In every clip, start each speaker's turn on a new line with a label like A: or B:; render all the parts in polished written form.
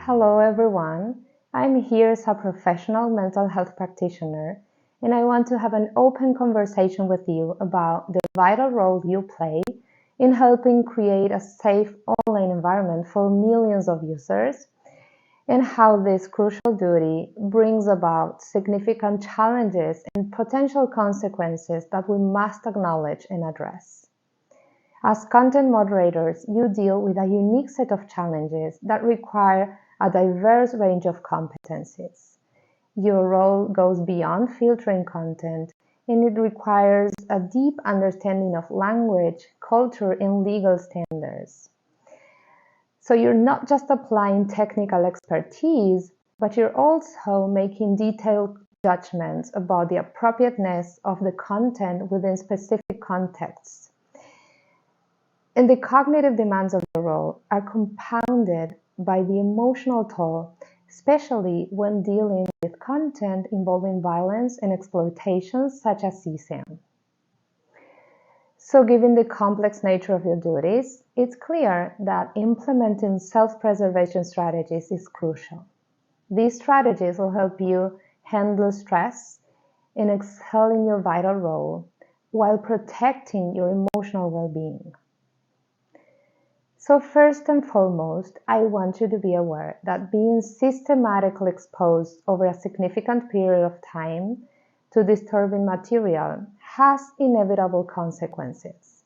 A: Hello everyone, I'm here as a professional mental health practitioner and I want to have an open conversation with you about the vital role you play in helping create a safe online environment for millions of users and how this crucial duty brings about significant challenges and potential consequences that we must acknowledge and address. As content moderators, you deal with a unique set of challenges that require a diverse range of competencies. Your role goes beyond filtering content, and it requires a deep understanding of language, culture, and legal standards. So you're not just applying technical expertise, but you're also making detailed judgments about the appropriateness of the content within specific contexts. And the cognitive demands of the role are compounded by the emotional toll, especially when dealing with content involving violence and exploitation such as CSAM. So given the complex nature of your duties, it's clear that implementing self-preservation strategies is crucial. These strategies will help you handle stress and excel in your vital role while protecting your emotional well-being. So first and foremost, I want you to be aware that being systematically exposed over a significant period of time to disturbing material has inevitable consequences.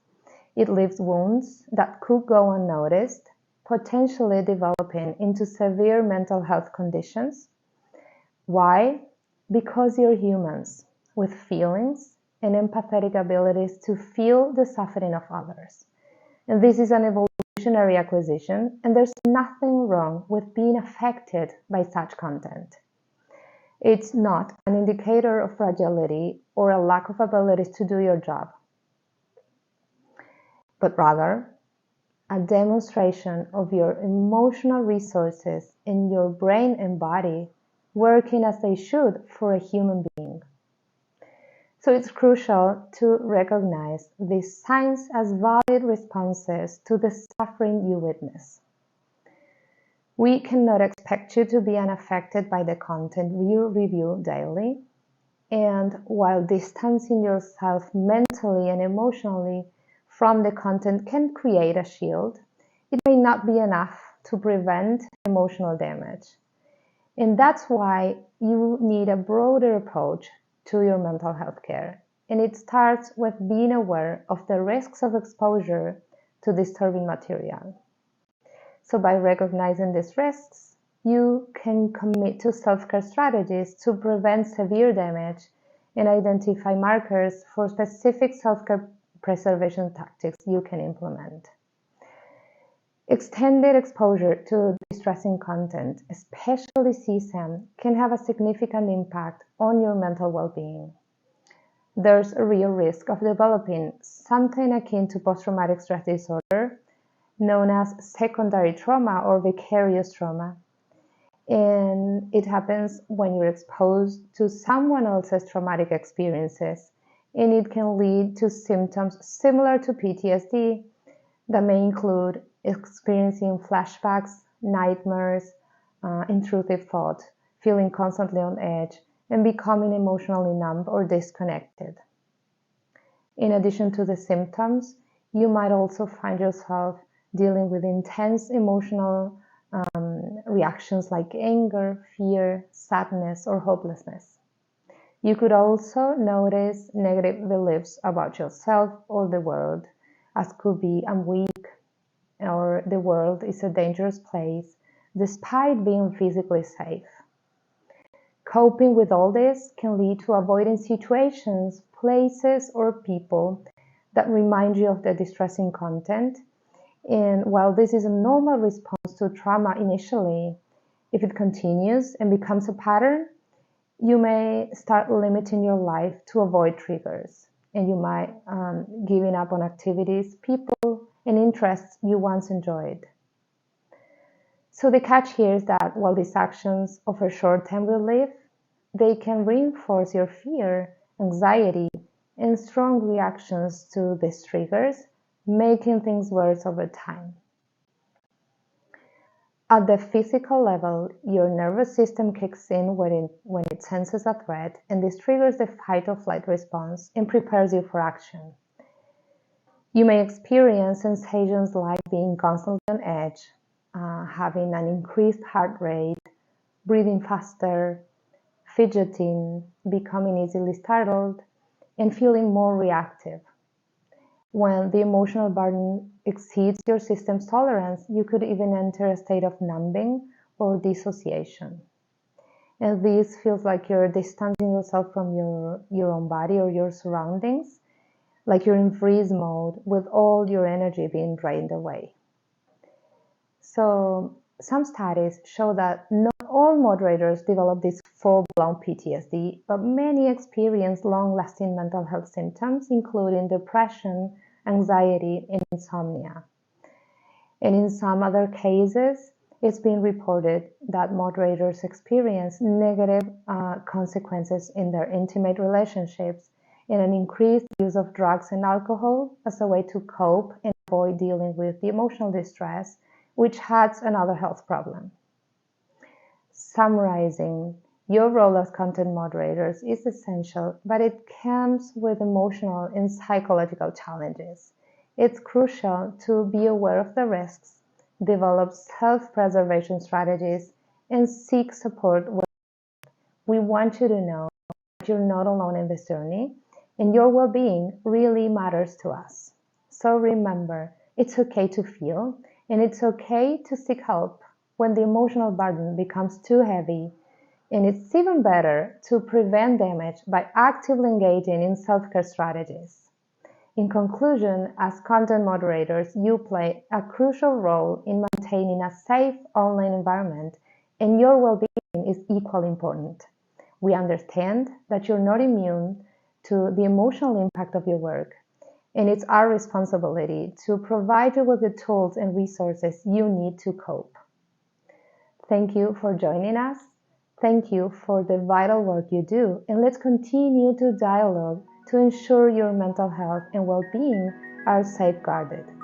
A: It leaves wounds that could go unnoticed, potentially developing into severe mental health conditions. Why? Because you're humans with feelings and empathetic abilities to feel the suffering of others. And this is an evolutionary acquisition, and there's nothing wrong with being affected by such content. It's not an indicator of fragility or a lack of abilities to do your job, but rather a demonstration of your emotional resources in your brain and body working as they should for a human being. So it's crucial to recognize these signs as valid responses to the suffering you witness. We cannot expect you to be unaffected by the content you review daily, and while distancing yourself mentally and emotionally from the content can create a shield, it may not be enough to prevent emotional damage. And that's why you need a broader approach to your mental health care. And it starts with being aware of the risks of exposure to disturbing material. So by recognizing these risks, you can commit to self-care strategies to prevent severe damage and identify markers for specific self-care preservation tactics you can implement. Extended exposure to distressing content, especially CSAM, can have a significant impact on your mental well-being. There's a real risk of developing something akin to post-traumatic stress disorder, known as secondary trauma or vicarious trauma. And it happens when you're exposed to someone else's traumatic experiences, and it can lead to symptoms similar to PTSD that may include experiencing flashbacks, nightmares, intrusive thought, feeling constantly on edge, and becoming emotionally numb or disconnected. In addition to the symptoms, you might also find yourself dealing with intense emotional reactions like anger, fear, sadness, or hopelessness. You could also notice negative beliefs about yourself or the world, as could be I'm weak, or the world is a dangerous place, despite being physically safe. Coping with all this can lead to avoiding situations, places, or people that remind you of the distressing content. And while this is a normal response to trauma initially, if it continues and becomes a pattern, you may start limiting your life to avoid triggers, and you might giving up on activities, people, and interests you once enjoyed. So the catch here is that while these actions offer short-term relief, they can reinforce your fear, anxiety, and strong reactions to these triggers, making things worse over time. At the physical level, your nervous system kicks in when it senses a threat, and this triggers the fight or flight response and prepares you for action. You may experience sensations like being constantly on edge, having an increased heart rate, breathing faster, fidgeting, becoming easily startled, and feeling more reactive. When the emotional burden exceeds your system's tolerance, you could even enter a state of numbing or dissociation. And this feels like you're distancing yourself from your own body or your surroundings, like you're in freeze mode with all your energy being drained away. So some studies show that not all moderators develop this full-blown PTSD, but many experience long-lasting mental health symptoms, including depression, anxiety, and insomnia. And in some other cases, it's been reported that moderators experience negative consequences in their intimate relationships and an increased use of drugs and alcohol as a way to cope and avoid dealing with the emotional distress, which adds another health problem. Summarizing, your role as content moderators is essential, but it comes with emotional and psychological challenges. It's crucial to be aware of the risks, develop self-preservation strategies, and seek support. We want you to know that you're not alone in this journey, and your well-being really matters to us. So remember, it's okay to feel, and it's okay to seek help when the emotional burden becomes too heavy, and it's even better to prevent damage by actively engaging in self-care strategies. In conclusion, as content moderators, you play a crucial role in maintaining a safe online environment, and your well-being is equally important. We understand that you're not immune to the emotional impact of your work, and it's our responsibility to provide you with the tools and resources you need to cope. Thank you for joining us. Thank you for the vital work you do, and let's continue to dialogue to ensure your mental health and well-being are safeguarded.